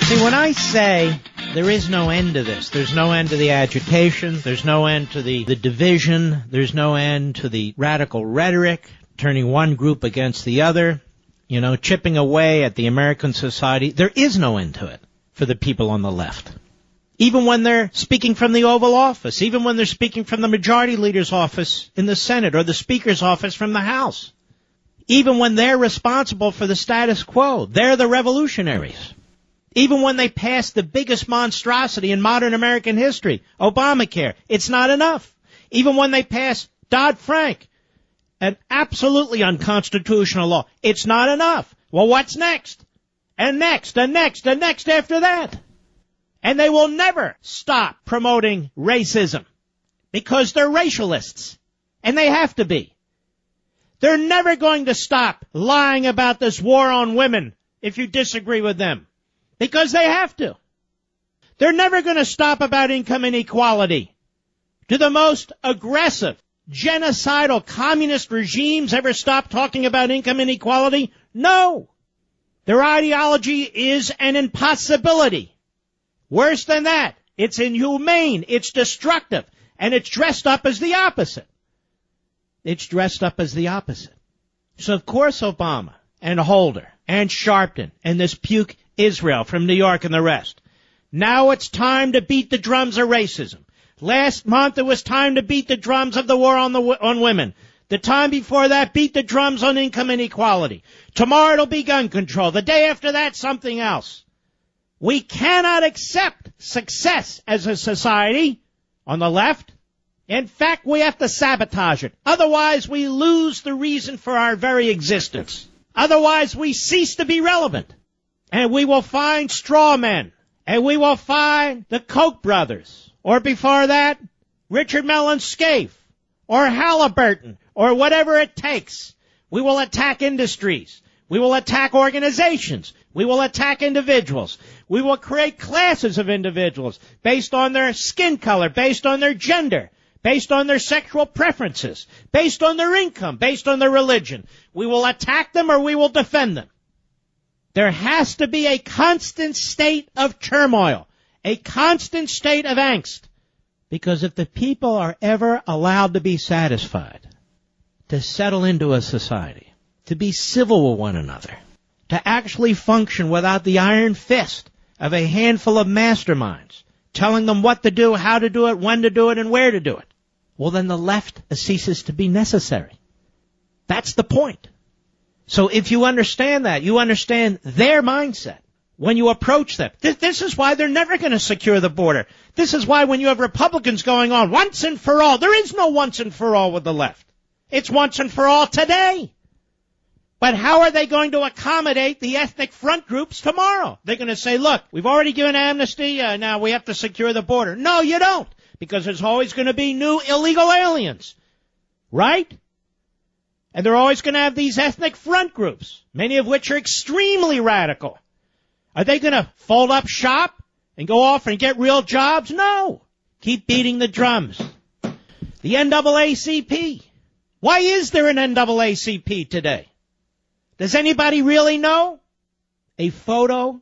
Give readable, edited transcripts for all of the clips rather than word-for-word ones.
See, when I say there is no end to this, there's no end to the agitation, there's no end to the division, there's no end to the radical rhetoric, turning one group against the other, chipping away at the American society, there is no end to it for the people on the left. Even when they're speaking from the Oval Office, even when they're speaking from the Majority Leader's office in the Senate or the Speaker's office from the House, even when they're responsible for the status quo, they're the revolutionaries. Even when they pass the biggest monstrosity in modern American history, Obamacare, it's not enough. Even when they pass Dodd-Frank, an absolutely unconstitutional law, it's not enough. Well, what's next? And next, and next, and next after that. And they will never stop promoting racism because they're racialists, and they have to be. They're never going to stop lying about this war on women if you disagree with them. Because they have to. They're never going to stop about income inequality. Do the most aggressive, genocidal communist regimes ever stop talking about income inequality? No. Their ideology is an impossibility. Worse than that, it's inhumane, it's destructive, and it's dressed up as the opposite. It's dressed up as the opposite. So of course Obama and Holder and Sharpton and this puke Israel from New York and the rest. Now it's time to beat the drums of racism. Last month it was time to beat the drums of the war on women. The time before that, beat the drums on income inequality. Tomorrow it'll be gun control. The day after that, something else. We cannot accept success as a society on the left. In fact, we have to sabotage it. Otherwise, we lose the reason for our very existence. Otherwise, we cease to be relevant. And we will find straw men. And we will find the Koch brothers. Or before that, Richard Mellon Scaife. Or Halliburton. Or whatever it takes. We will attack industries. We will attack organizations. We will attack individuals. We will create classes of individuals based on their skin color, based on their gender, based on their sexual preferences, based on their income, based on their religion. We will attack them or we will defend them. There has to be a constant state of turmoil, a constant state of angst. Because if the people are ever allowed to be satisfied, to settle into a society, to be civil with one another, to actually function without the iron fist of a handful of masterminds telling them what to do, how to do it, when to do it, and where to do it, well, then the left ceases to be necessary. That's the point. So if you understand that, you understand their mindset when you approach them. This is why they're never going to secure the border. This is why when you have Republicans going on once and for all, there is no once and for all with the left. It's once and for all today. But how are they going to accommodate the ethnic front groups tomorrow? They're going to say, look, we've already given amnesty, now we have to secure the border. No, you don't, because there's always going to be new illegal aliens, right? And they're always going to have these ethnic front groups, many of which are extremely radical. Are they going to fold up shop and go off and get real jobs? No. Keep beating the drums. The NAACP. Why is there an NAACP today? Does anybody really know? A photo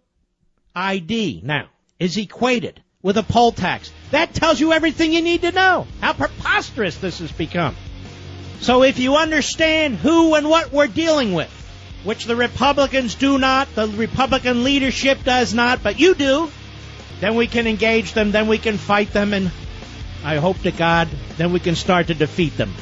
ID now is equated with a poll tax. That tells you everything you need to know. How preposterous this has become. So if you understand who and what we're dealing with, which the Republicans do not, the Republican leadership does not, but you do, then we can engage them, then we can fight them, and I hope to God, then we can start to defeat them.